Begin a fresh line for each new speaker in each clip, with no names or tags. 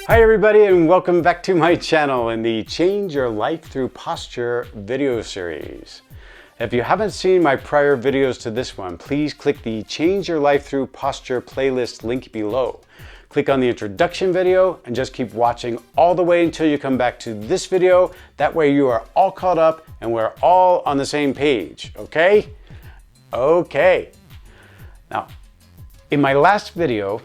Hi everybody, and welcome back to my channel in the Change Your Life Through Posture video series. If you haven't seen my prior videos to this one, please click the Change Your Life Through Posture playlist link below. Click on the introduction video and just keep watching all the way until you come back to this video. That way you are all caught up and we're all on the same page, okay? Okay. Now, in my last video,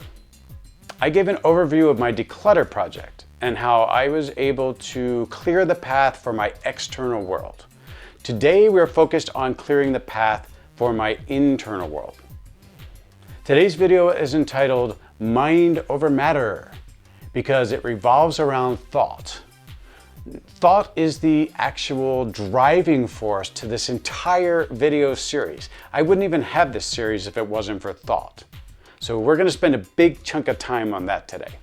I gave an overview of my declutter project and how I was able to clear the path for my external world. Today, we're focused on clearing the path for my internal world. Today's video is entitled Mind Over Matter because it revolves around thought. Thought is the actual driving force to this entire video series. I wouldn't even have this series if it wasn't for thought. So we're going to spend a big chunk of time on that today.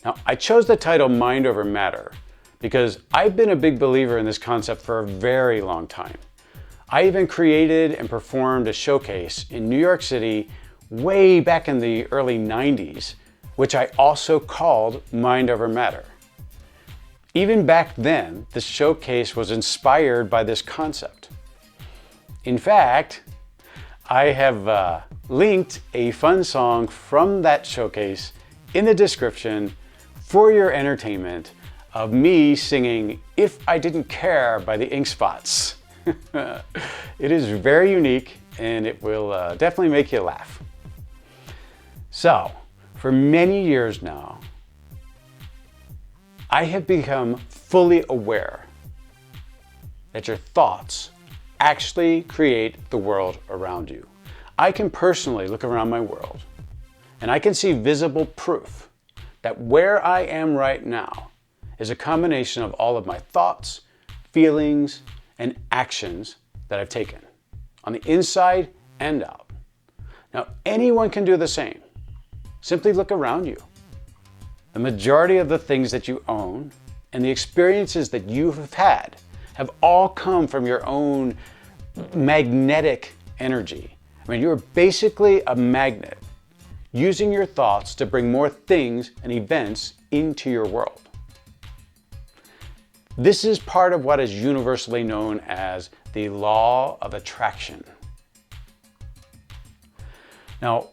Now, I chose the title Mind Over Matter because I've been a big believer in this concept for a very long time. I even created and performed a showcase in New York City way back in the early 90s, which I also called Mind Over Matter. Even back then, the showcase was inspired by this concept. In fact, I have linked a fun song from that showcase in the description for your entertainment of me singing If I Didn't Care by the Ink Spots. It is very unique and it will definitely make you laugh. So, for many years now, I have become fully aware that your thoughts actually create the world around you. I can personally look around my world and I can see visible proof that where I am right now is a combination of all of my thoughts, feelings, and actions that I've taken on the inside and out. Now, anyone can do the same. Simply look around you. The majority of the things that you own and the experiences that you have had have all come from your own magnetic energy. I mean, you're basically a magnet using your thoughts to bring more things and events into your world. This is part of what is universally known as the law of attraction. Now,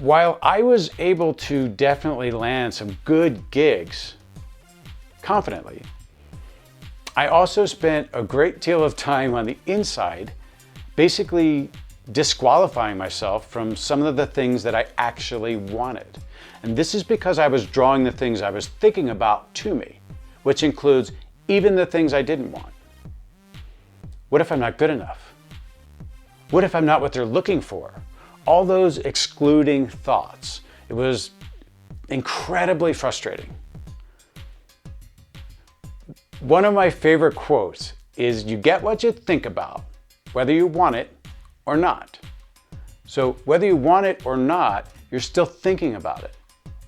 while I was able to definitely land some good gigs confidently, I also spent a great deal of time on the inside, basically disqualifying myself from some of the things that I actually wanted. And this is because I was drawing the things I was thinking about to me, which includes even the things I didn't want. What if I'm not good enough? What if I'm not what they're looking for? All those excluding thoughts. It was incredibly frustrating. One of my favorite quotes is, "You get what you think about, whether you want it or not." So whether you want it or not, you're still thinking about it,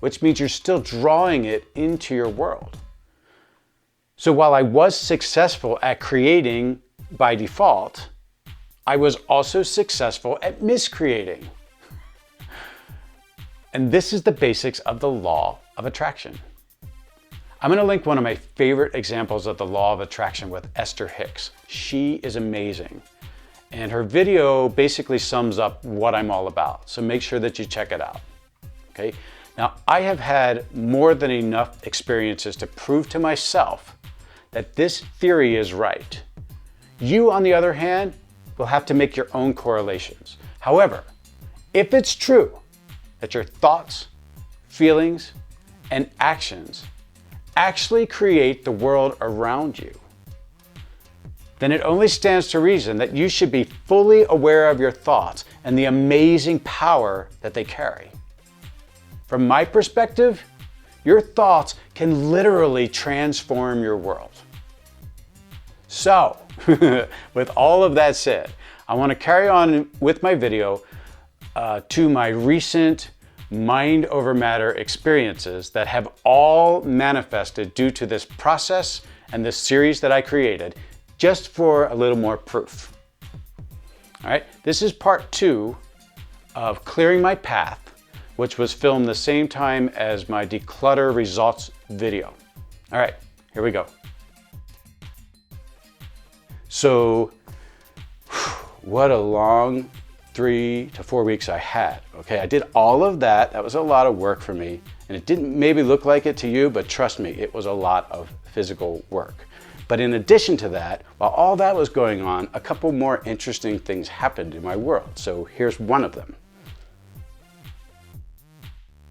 which means you're still drawing it into your world. So while I was successful at creating by default, I was also successful at miscreating. And this is the basics of the law of attraction. I'm going to link one of my favorite examples of the law of attraction with Esther Hicks. She is amazing. And her video basically sums up what I'm all about. So make sure that you check it out. Okay? Now, I have had more than enough experiences to prove to myself that this theory is right. You, on the other hand, will have to make your own correlations. However, if it's true that your thoughts, feelings, and actions actually create the world around you, then it only stands to reason that you should be fully aware of your thoughts and the amazing power that they carry. From my perspective, your thoughts can literally transform your world. So, with all of that said, I want to carry on with my video to my recent mind over matter experiences that have all manifested due to this process and this series that I created, just for a little more proof. All right, this is part 2 of clearing my path which was filmed the same time as my declutter results video. All right, here we go. So, what a long 3 to 4 weeks I had. Okay, I did all of that. That was a lot of work for me. And it didn't maybe look like it to you, but trust me, it was a lot of physical work. But in addition to that, while all that was going on, a couple more interesting things happened in my world. So here's one of them.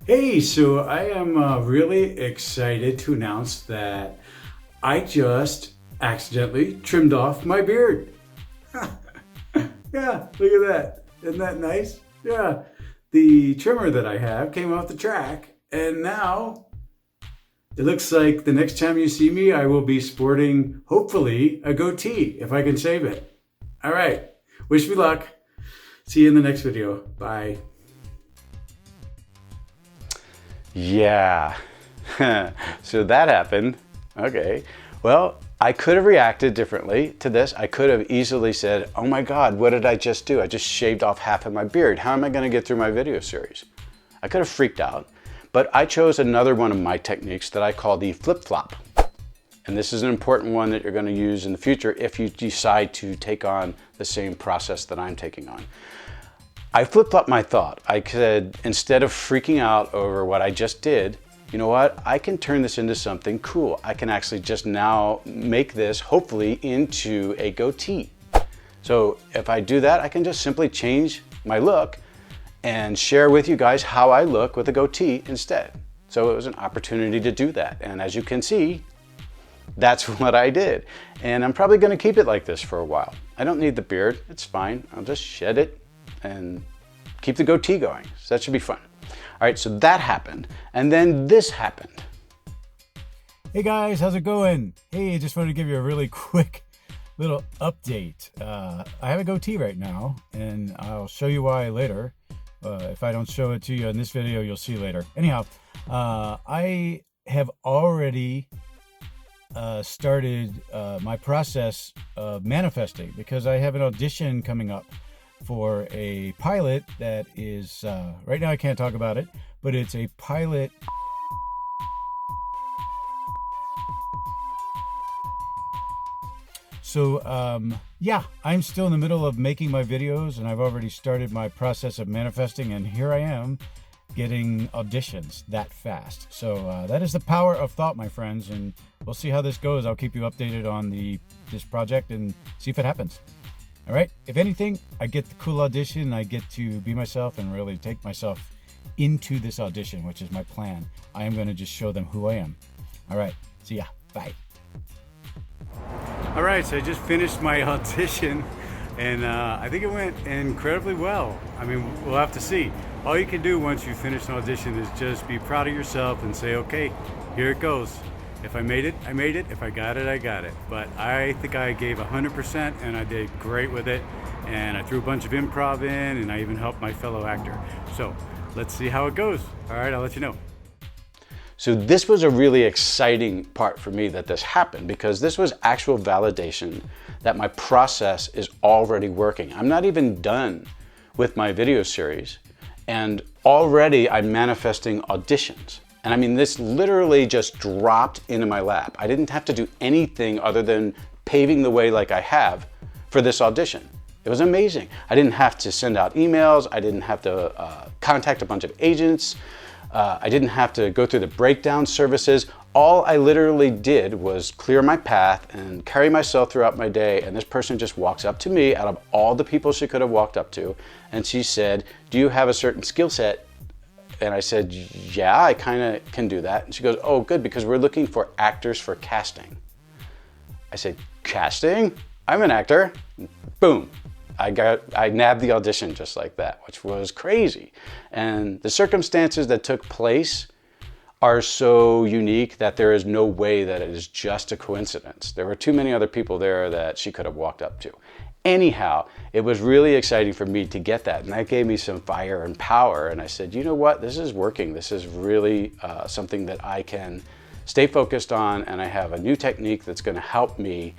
Hey, so I am really excited to announce that I just accidentally trimmed off my beard. Yeah, look at that. Isn't that nice? Yeah, the trimmer that I have came off the track, and now it looks like the next time you see me, I will be sporting, hopefully, a goatee, if I can save it. All right, wish me luck. See you in the next video. Bye.
Yeah, so that happened. Okay, well, I could have reacted differently to this. I could have easily said, oh my God, what did I just do? I just shaved off half of my beard. How am I gonna get through my video series? I could have freaked out, but I chose another one of my techniques that I call the flip-flop. And this is an important one that you're gonna use in the future if you decide to take on the same process that I'm taking on. I flip-flopped my thought. I said, instead of freaking out over what I just did, you know what? I can turn this into something cool. I can actually just now make this, hopefully, into a goatee. So if I do that, I can just simply change my look and share with you guys how I look with a goatee instead. So it was an opportunity to do that. And as you can see, that's what I did. And I'm probably gonna keep it like this for a while. I don't need the beard, it's fine. I'll just shed it and keep the goatee going. So that should be fun. All right, so that happened. And then this happened.
Hey guys, how's it going? Hey, just wanted to give you a really quick little update. I have a goatee right now, and I'll show you why later. If I don't show it to you in this video, you'll see later. Anyhow, I have already started my process of manifesting because I have an audition coming up for a pilot that is, right now I can't talk about it, but it's a pilot. So yeah, I'm still in the middle of making my videos, and I've already started my process of manifesting, and here I am getting auditions that fast. So that is the power of thought, my friends, and we'll see how this goes. I'll keep you updated on this project and see if it happens. All right, if anything, I get the cool audition, I get to be myself and really take myself into this audition, which is my plan. I am going to just show them who I am. All right, see ya, bye.
All right, so I just finished my audition, and I think it went incredibly well. I mean, we'll have to see. All you can do once you finish an audition is just be proud of yourself and say, okay, here it goes. If I made it, I made it. If I got it, I got it. But I think I gave 100%, and I did great with it. And I threw a bunch of improv in, and I even helped my fellow actor. So let's see how it goes. All right, I'll let you know.
So this was a really exciting part for me that this happened, because this was actual validation that my process is already working. I'm not even done with my video series, and already I'm manifesting auditions. And I mean, this literally just dropped into my lap. I didn't have to do anything other than paving the way like I have for this audition. It was amazing. I didn't have to send out emails. I didn't have to contact a bunch of agents. I didn't have to go through the breakdown services. All I literally did was clear my path and carry myself throughout my day. And this person just walks up to me out of all the people she could have walked up to. And she said, do you have a certain skill set? And I said, yeah, I kind of can do that. And she goes, oh, good, because we're looking for actors for casting. I said, casting? I'm an actor. Boom. I nabbed the audition just like that, which was crazy. And the circumstances that took place are so unique that there is no way that it is just a coincidence. There were too many other people there that she could have walked up to. Anyhow, it was really exciting for me to get that, and that gave me some fire and power. And I said, you know what, this is working. This is really something that I can stay focused on, and I have a new technique that's going to help me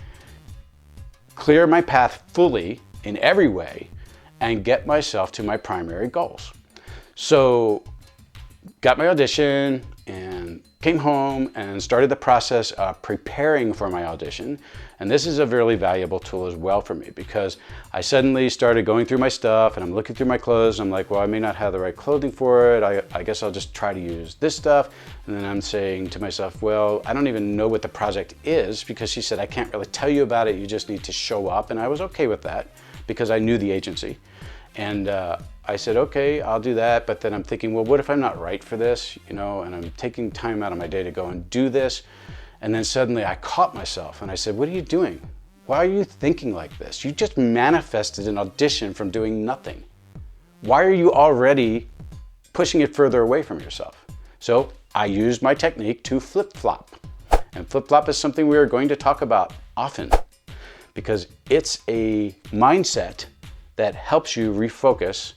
clear my path fully in every way and get myself to my primary goals. So got my audition and came home and started the process of preparing for my audition. And this is a really valuable tool as well for me, because I suddenly started going through my stuff and I'm looking through my clothes. I'm like, well, I may not have the right clothing for it. I guess I'll just try to use this stuff. And then I'm saying to myself, well, I don't even know what the project is, because she said, I can't really tell you about it. You just need to show up. And I was okay with that because I knew the agency. And I said, okay, I'll do that. But then I'm thinking, well, what if I'm not right for this? You know, and I'm taking time out of my day to go and do this. And then suddenly I caught myself and I said, what are you doing? Why are you thinking like this? You just manifested an audition from doing nothing. Why are you already pushing it further away from yourself? So I used my technique to flip-flop. And flip-flop is something we are going to talk about often, because it's a mindset that helps you refocus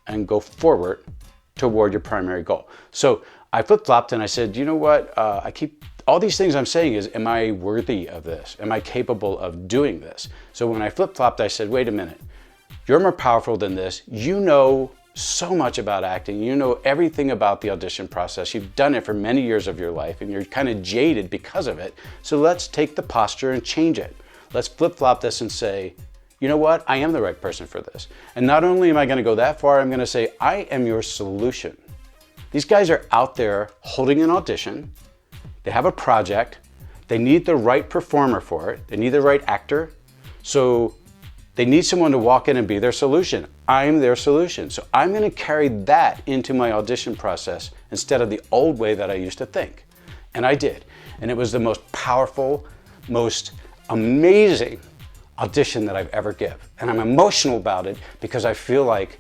and go forward toward your primary goal. So I flip-flopped and I said, you know what? All these things I'm saying is, am I worthy of this? Am I capable of doing this? So when I flip-flopped, I said, wait a minute, you're more powerful than this. You know so much about acting. You know everything about the audition process. You've done it for many years of your life and you're kind of jaded because of it. So let's take the posture and change it. Let's flip-flop this and say, you know what? I am the right person for this. And not only am I going to go that far, I'm going to say, I am your solution. These guys are out there holding an audition. They have a project. They need the right performer for it. They need the right actor. So they need someone to walk in and be their solution. I'm their solution. So I'm going to carry that into my audition process instead of the old way that I used to think. And I did. And it was the most powerful, most amazing audition that I've ever given. And I'm emotional about it because I feel like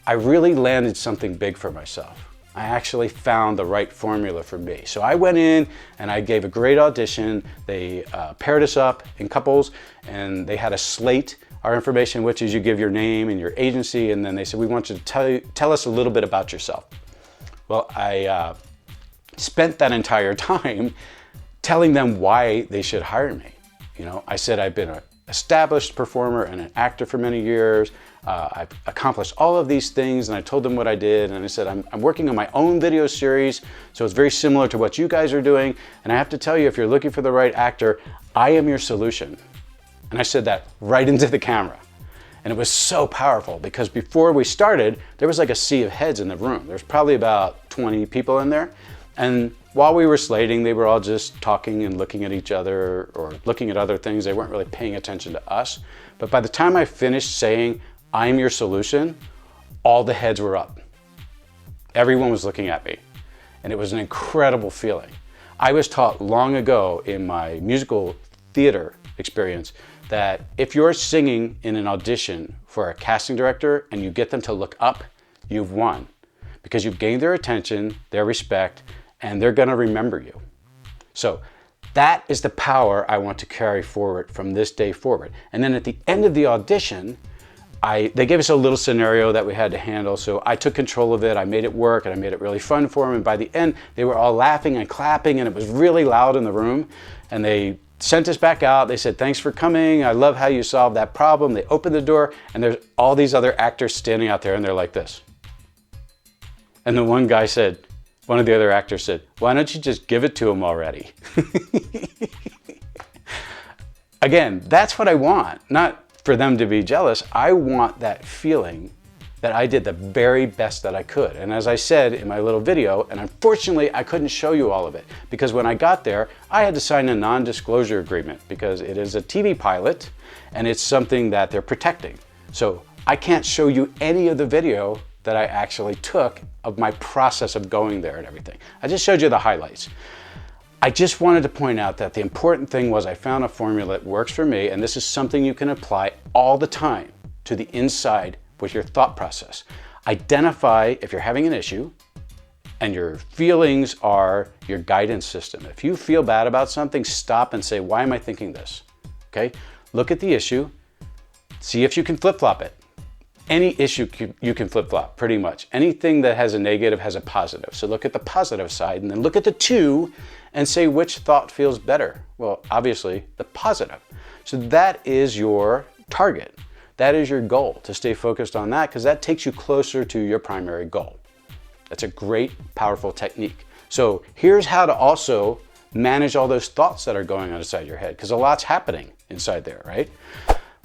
I really landed something big for myself. I actually found the right formula for me. So I went in and I gave a great audition. They paired us up in couples and they had a slate, our information, which is you give your name and your agency, and then they said, we want you to tell us a little bit about yourself. Well, I spent that entire time telling them why they should hire me. You know, I said I've been an established performer and an actor for many years. I've accomplished all of these things, and I told them what I did, and I said I'm working on my own video series, so it's very similar to what you guys are doing, and I have to tell you, if you're looking for the right actor, I am your solution. And I said that right into the camera. And it was so powerful because before we started, there was like a sea of heads in the room. There's probably about 20 people in there, and while we were slating, they were all just talking and looking at each other or looking at other things. They weren't really paying attention to us. But by the time I finished saying, I'm your solution, all the heads were up. Everyone was looking at me. And it was an incredible feeling. I was taught long ago in my musical theater experience that if you're singing in an audition for a casting director and you get them to look up, you've won. Because you've gained their attention, their respect, and they're gonna remember you. So that is the power I want to carry forward from this day forward. And then at the end of the audition, they gave us a little scenario that we had to handle, so I took control of it, I made it work, and I made it really fun for them, and by the end, they were all laughing and clapping, and it was really loud in the room, and they sent us back out. They said, thanks for coming, I love how you solved that problem. They opened the door, and there's all these other actors standing out there, and they're like this. And the one guy said, one of the other actors said, why don't you just give it to him already? Again, that's what I want, not for them to be jealous. I want that feeling that I did the very best that I could. And as I said in my little video, and unfortunately I couldn't show you all of it, because when I got there, I had to sign a non-disclosure agreement because it is a TV pilot and it's something that they're protecting. So I can't show you any of the video that I actually took of my process of going there and everything. I just showed you the highlights. I just wanted to point out that the important thing was I found a formula that works for me, and this is something you can apply all the time to the inside with your thought process. Identify if you're having an issue, and your feelings are your guidance system. If you feel bad about something, stop and say, why am I thinking this? Okay? Look at the issue, see if you can flip-flop it. Any issue you can flip-flop, pretty much. Anything that has a negative has a positive. So look at the positive side and then look at the two and say which thought feels better. Well, obviously the positive. So that is your target. That is your goal, to stay focused on that, because that takes you closer to your primary goal. That's a great, powerful technique. So here's how to also manage all those thoughts that are going on inside your head, because a lot's happening inside there, right?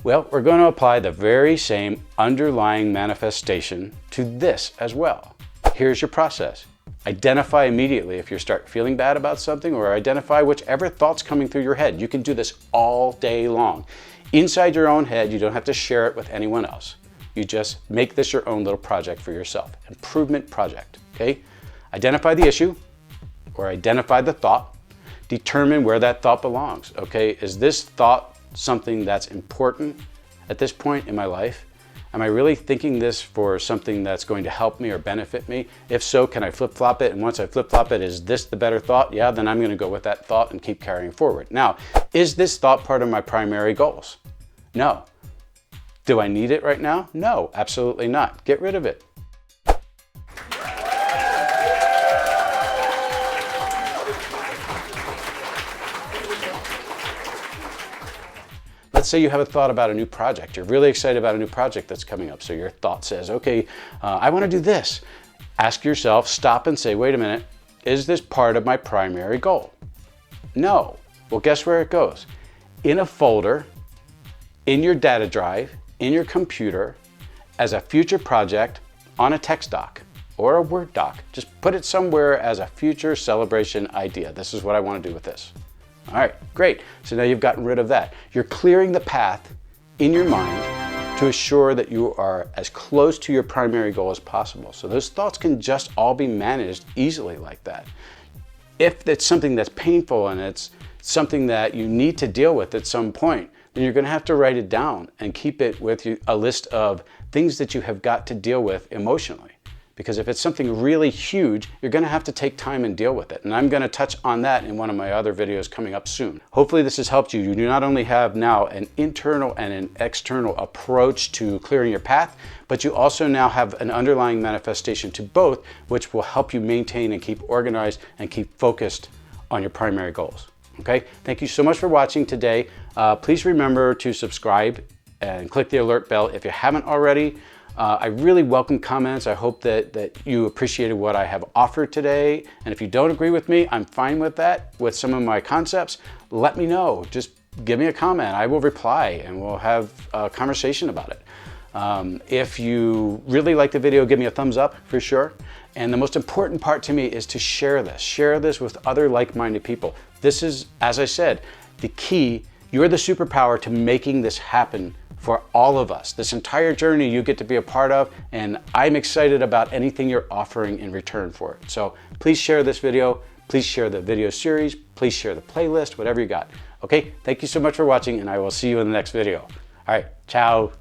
Well, we're going to apply the very same underlying manifestation to this as well. Here's your process. Identify immediately if you start feeling bad about something, or identify whichever thought's coming through your head. You can do this all day long. Inside your own head, you don't have to share it with anyone else. You just make this your own little project for yourself. Improvement project, okay? Identify the issue or identify the thought. Determine where that thought belongs, okay? Is this thought something that's important at this point in my life? Am I really thinking this for something that's going to help me or benefit me? If so, can I flip-flop it? And once I flip-flop it, is this the better thought? Yeah, then I'm going to go with that thought and keep carrying forward. Now, is this thought part of my primary goals? No. Do I need it right now? No, absolutely not. Get rid of it. Let's say you have a thought about a new project. You're really excited about a new project that's coming up. So your thought says, okay, I want to do this. Ask yourself, stop and say, wait a minute, is this part of my primary goal? No. Well, guess where it goes? In a folder, in your data drive, in your computer, as a future project on a text doc or a Word doc. Just put it somewhere as a future celebration idea. This is what I want to do with this. All right, great. So now you've gotten rid of that. You're clearing the path in your mind to assure that you are as close to your primary goal as possible. So those thoughts can just all be managed easily like that. If it's something that's painful and it's something that you need to deal with at some point, then you're going to have to write it down and keep it with you, a list of things that you have got to deal with emotionally. Because if it's something really huge, you're going to have to take time and deal with it. And I'm going to touch on that in one of my other videos coming up soon. Hopefully this has helped you. You not only have now an internal and an external approach to clearing your path, but you also now have an underlying manifestation to both, which will help you maintain and keep organized and keep focused on your primary goals. Okay? Thank you so much for watching today. Please remember to subscribe and click the alert bell if you haven't already. I really welcome comments. I hope that you appreciated what I have offered today. And if you don't agree with me, I'm fine with that, with some of my concepts. Let me know. Just give me a comment. I will reply and we'll have a conversation about it. If you really like the video, give me a thumbs up for sure. And the most important part to me is to share this. Share this with other like-minded people. This is, as I said, the key. You're the superpower to making this happen for all of us. This entire journey you get to be a part of, and I'm excited about anything you're offering in return for it. So please share this video, please share the video series, please share the playlist, whatever you got. Okay, thank you so much for watching, and I will see you in the next video. All right, ciao.